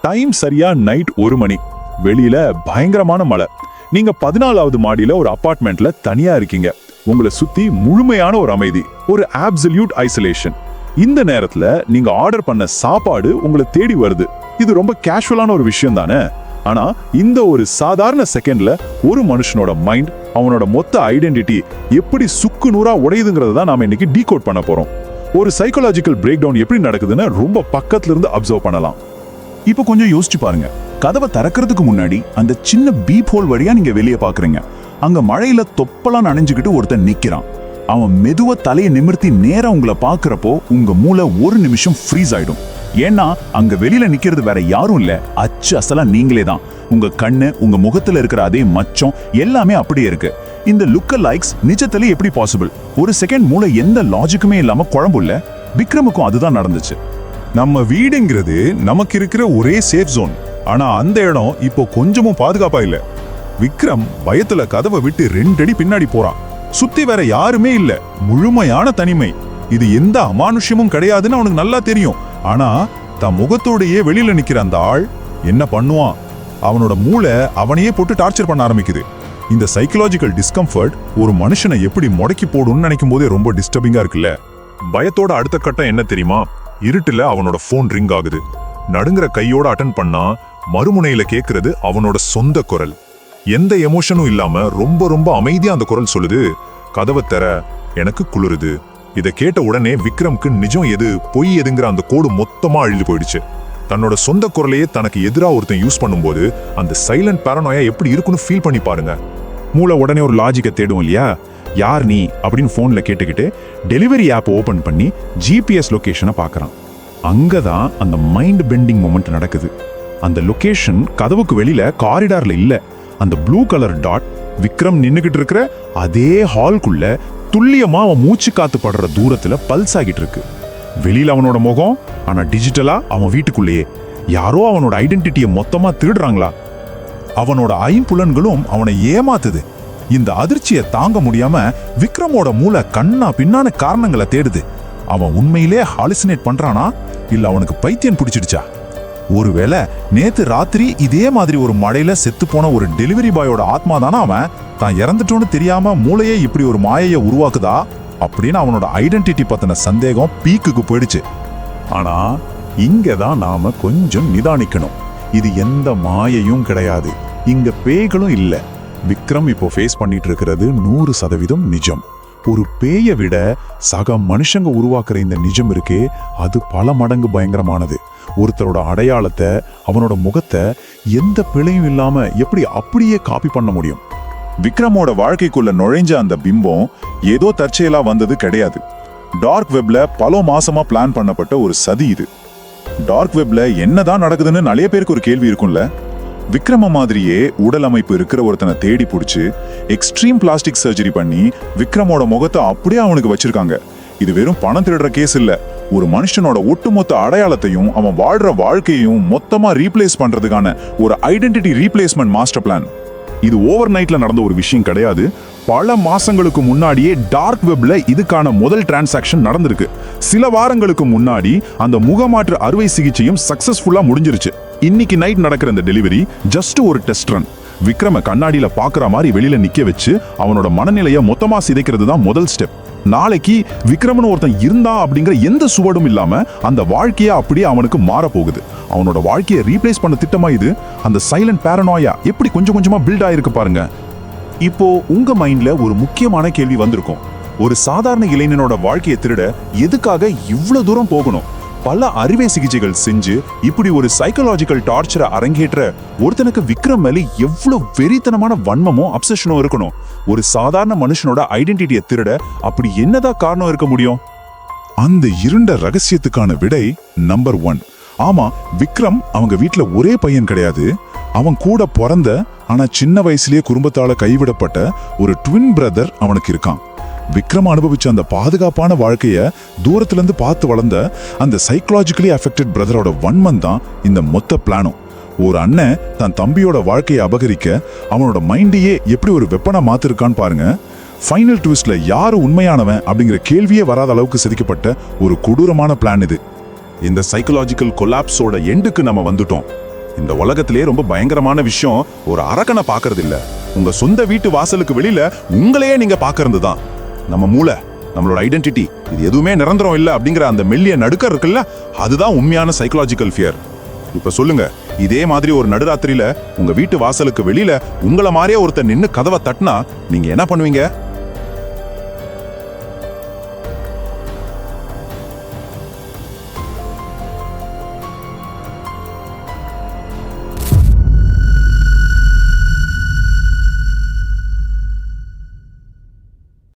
Time சரியா night 1 மணி. வெளியில பயங்கரமான மழை. நீங்க 14வது மாடியில ஒரு அபார்ட்மெண்ட்ல தனியா இருக்கீங்க. உங்களை சுத்தி முழுமையான ஒரு அமைதி, ஒரு அப்சல்யூட் ஐசோலேஷன். இந்த நேரத்துல நீங்க ஆர்டர் பண்ண சாப்பாடு உங்களை தேடி வருது. இது ரொம்ப கேஷுவலான ஒரு விஷயம் தானே. ஆனா இந்த ஒரு சாதாரண செகண்ட்ல ஒரு மனுஷனோட மைண்ட், அவனோட மொத்த ஐடென்டிட்டி எப்படி சுக்கு நூறா உடையுதுங்கிறத தான் நாம இன்னைக்கு டீகோட் பண்ண போறோம். ஒரு சைக்காலஜிக்கல் பிரேக் டவுன் எப்படி நடக்குதுன்னு ரொம்ப பக்கத்துல இருந்து அப்சர்வ் பண்ணலாம். இப்போ கொஞ்சம் யோசிச்சு பாருங்க. கதவை திறக்கிறதுக்கு முன்னாடி அந்த சின்ன பீப் ஹோல் வழியா நீங்க வெளியே பாக்குறீங்க. அங்க மழையில தொப்பலாம் நனைஞ்சுக்கிட்டு ஒருத்தன் நிக்கிறான். அவன் மெதுவா தலையை நிமிர்த்தி நேரா உங்களை பாக்குறப்போ உங்க மூளை ஒரு நிமிஷம் ஃப்ரீஸ் ஆயிடும். ஏன்னா அங்க வெளியில நிக்கிறது வேற யாரும் இல்ல, அச்சு அசலா நீங்களே தான். உங்க கண்ணு, உங்க முகத்துல இருக்கிற அதே மச்சம் எல்லாமே அப்படியே இருக்கு. இந்த லுக்க லைக்ஸ் நிஜத்துல எப்படி பாசிபிள்? ஒரு செகண்ட் மூளை எந்த லாஜிக்குமே இல்லாம குழம்புல. விக்ரமுக்கும் அதுதான் நடந்துச்சு. நம்ம வீடுங்கிறது நமக்கு இருக்கிற ஒரே சேஃப் ஜோன். ஆனா அந்த இடம் இப்போ கொஞ்சமும் பாதுகாப்பா இல்ல. விக்ரம் பயத்துல கதவை விட்டு 2 அடி பின்னாடி போறான். சுத்தி வேற யாருமே இல்ல, முழுமையான தனிமை. இது எந்த அமானுஷ்யமும் கிடையாதுன்னு அவனுக்கு நல்லா தெரியும். ஆனா தன் முகத்தோடையே வெளியில நிக்கிற அந்த ஆள் என்ன பண்ணுவான்? அவனோட மூளை அவனையே போட்டு டார்ச்சர் பண்ண ஆரம்பிக்குது. இந்த சைக்கலாஜிக்கல் டிஸ்கம்ஃபர்ட் ஒரு மனுஷனை எப்படி முடக்கி போடும்னு நினைக்கும் போதே ரொம்ப டிஸ்டர்பிங்கா இருக்குல்ல. பயத்தோட அடுத்த கட்டம் என்ன தெரியுமா? இருட்டுல அவனோட போன் ரிங் ஆகுது. நடுங்குற கையோட அட்டன் பண்ணா மறுமுனையில கேக்குறது அவனோட சொந்த குரல். எந்த எமோஷனும் இல்லாம ரொம்ப ரொம்ப அமைதியா அந்த குரல் சொல்லுது, கதவை தர, எனக்கு குளிருது. இதை கேட்ட உடனே விக்ரம்க்கு நிஜம் எது பொய் எதுங்கிற அந்த கோடு மொத்தமா அழிஞ்சு போயிடுச்சு. தன்னோட சொந்த குரலையே தனக்கு எதிராக ஒருத்தன் யூஸ் பண்ணும்போது அந்த சைலண்ட் பேரனோயா எப்படி இருக்குன்னு ஃபீல் பண்ணி பாருங்க. மூளை உடனே ஒரு லாஜிக்கை தேடும் இல்லையா? யார் நீ அப்படின்னு போன்ல கேட்டுக்கிட்டு டெலிவரி ஆப் ஓபன் பண்ணி ஜிபிஎஸ் லொகேஷனை பார்க்கறான். அங்கதான் அந்த மைண்ட் பெண்டிங் மொமெண்ட் நடக்குது. அந்த லொகேஷன் கதவுக்கு வெளியில காரிடார்ல இல்ல. அந்த ப்ளூ கலர் டாட் விக்ரம் நின்னுகிட்டு இருக்கிற அதே ஹால்குள்ள துல்லியமா அவன் மூச்சு காத்து படுற தூரத்துல பல்ஸ் ஆகிட்டு இருக்கு. வெளியில அவனோட முகம், ஆனா டிஜிட்டலா அவன் வீட்டுக்குள்ளேயே. யாரோ அவனோட ஐடென்டிட்டியை மொத்தமா திருடுறாங்களா? அவனோட ஐம்புலன்களும் அவனை ஏமாத்துது. இந்த அதிர்ச்சியை தாங்க முடியாம விக்ரமோட மூளை கண்ணா பின்னான காரணங்களை தேடுது. அவன் உண்மையிலே ஹாலுசினேட் பண்றானா, இல்ல அவனுக்கு பைத்தியம் பிடிச்சிடுச்சா? ஒருவேளை நேத்து ராத்திரி இதே மாதிரி ஒரு மழையில செத்து போன ஒரு டெலிவரி பாயோட ஆத்மா தானே அவன் தான் இறந்துட்டோன்னு தெரியாம மூளையே இப்படி ஒரு மாயையை உருவாக்குதா அப்படின்னு அவனோட ஐடென்டிட்டி பத்தின சந்தேகம் பீக்குக்கு போயிடுச்சு. ஆனா இங்கதான் நாம கொஞ்சம் நிதானிக்கணும். இது எந்த மாயையும் கிடையாது, இங்க பேய்களும் இல்ல. விக்ரம் இப்போ ஃபேஸ் பண்ணிட்டு இருக்கிறது 100% நிஜம். ஒரு பேயை விட சக மனுஷங்க உருவாக்குற இந்த நிஜம் இருக்கே, அது பல மடங்கு பயங்கரமானது. ஒருத்தரோட அடையாளத்தை, அவனோட முகத்தை எந்த பிழையும் இல்லாம எப்படி அப்படியே காப்பி பண்ண முடியும்? விக்ரமோட வாழ்க்கைக்குள்ள நுழைஞ்ச அந்த பிம்பம் ஏதோ தற்செயலா வந்தது கிடையாது. டார்க் வெப்ல பல மாசமா பிளான் பண்ணப்பட்ட ஒரு சதி இது. டார்க் வெப்ல என்னதான் நடக்குதுன்னு நிறைய பேருக்கு ஒரு கேள்வி இருக்கும்ல. விக்ரம மாதிரியே உடல் அமைப்பு இருக்கிற ஒருத்தனை தேடி பிடிச்சு எக்ஸ்ட்ரீம் பிளாஸ்டிக் சர்ஜரி பண்ணி விக்ரமோட முகத்தை அப்படியே அவனுக்கு வச்சிருக்காங்க. இது வெறும் பணம் திருடுற கேஸ் இல்ல. ஒரு மனுஷனோட ஒட்டுமொத்த அடையாளத்தையும் அவன் வாழ்ற வாழ்க்கையும் மொத்தமா ரீப்ளேஸ் பண்றதுக்கான ஒரு ஐடென்டிட்டி ரீப்ளேஸ்மெண்ட் மாஸ்டர் பிளான். இது ஓவர் நைட்ல நடந்த ஒரு விஷயம் கிடையாது. பல மாசங்களுக்கு முன்னாடியே டார்க் வெப்ல இதுக்கான முதல் டிரான்சாக்ஷன் நடந்திருக்கு. சில வாரங்களுக்கு முன்னாடி அந்த முகமாற்று அறுவை சிகிச்சையும் சக்சஸ்ஃபுல்லா முடிஞ்சிருச்சு. இன்னைக்கு நைட் நடக்கிற இந்த டெலிவரி ஜஸ்ட் ஒரு டெஸ்ட் ரன். விக்ரம கண்ணாடியில பாக்குற மாதிரி வெளியில நிக்க வச்சு அவனோட மனநிலையை மொத்தமா சிதைக்கிறது தான் முதல் ஸ்டெப். நாளைக்கு விக்ரமன் ஒருத்தன் இருந்தா அப்படிங்கிற எந்த சுவடும் இல்லாம அந்த வாழ்க்கையா அப்படியே அவனுக்கு மாற போகுது. அவனோட வாழ்க்கையை ரீப்ளேஸ் பண்ண திட்டமா இது. அந்த சைலண்ட் பேரனோயா எப்படி கொஞ்சம் கொஞ்சமா பில்ட் ஆயிருக்கு பாருங்க. இப்போ உங்க மைண்ட்ல ஒரு முக்கியமான கேள்வி வந்திருக்கும். ஒரு சாதாரண இளைஞனோட வாழ்க்கையை திருட எதுக்காக இவ்வளவு தூரம் போகணும்? பல அறுவை சிகிச்சைகள் செஞ்சு இப்படி ஒரு சைக்காலஜிக்கல் டார்ச்சரை அரங்கேற்ற ஒருத்தனுக்கு விக்ரம் மேல எவ்வளவு வெறித்தனமான வன்மமோ அப்சஷனோ இருக்கணும்? ஒரு சாதாரண மனுஷனோட ஐடென்டிட்டியை திருட அப்படி என்னதான் காரணம் இருக்க முடியும்? அந்த இருண்ட ரகசியத்துக்கான விடை நம்பர் 1. ஆமா, விக்ரம் அவங்க வீட்டுல ஒரே பையன் கிடையாது. அவன் கூட பிறந்த ஆனா சின்ன வயசுலயே குடும்பத்தால கைவிடப்பட்ட ஒரு ட்வின் பிரதர் அவனுக்கு இருக்கான். விக்ரம் அனுபவிச்ச அந்த பாதுகாப்பான வாழ்க்கைய தூரத்துல இருந்து பார்த்து வளர்ந்த அந்த சைக்கலாஜிக்கலி அஃபெக்டட் பிரதரோட வன்மன் தான் இந்த மொத்த பிளானும். ஒரு அண்ணன் தன் தம்பியோட வாழ்க்கையை அபகரிக்க அவனோட மைண்டையே எப்படி ஒரு வெப்பனா மாத்திருக்கான்னு பாருங்க. ஃபைனல் ட்விஸ்ட்ல யாரு உண்மையானவன் அப்படிங்கிற கேள்வியே வராத அளவுக்கு செதுக்கப்பட்ட ஒரு கொடூரமான பிளான் இது. இந்த சைக்கலாஜிக்கல் கொலாப்ஸோட எண்டுக்கு நம்ம வந்துட்டோம். இந்த உலகத்திலே ரொம்ப பயங்கரமான விஷயம் ஒரு அரக்கனை பார்க்கறது இல்ல, உங்க சொந்த வீட்டு வாசலுக்கு வெளியில உங்களையே நீங்க பார்க்கறது தான். நம்ம மூளை, நம்மளோட ஐடென்டிட்டி, இது எதுவுமே நிரந்தரம் இல்ல அப்படிங்கிற அந்த மெல்லிய நடுக்கம் இருக்குல்ல, அதுதான் உண்மையான சைக்கலாஜிக்கல் ஃபியர். இப்ப சொல்லுங்க, இதே மாதிரி ஒரு நடுராத்திரியில உங்க வீட்டு வாசலுக்கு வெளியில உங்கள மாதிரியே ஒருத்தர் நின்னு கதவை தட்டினா நீங்க என்ன பண்ணுவீங்க?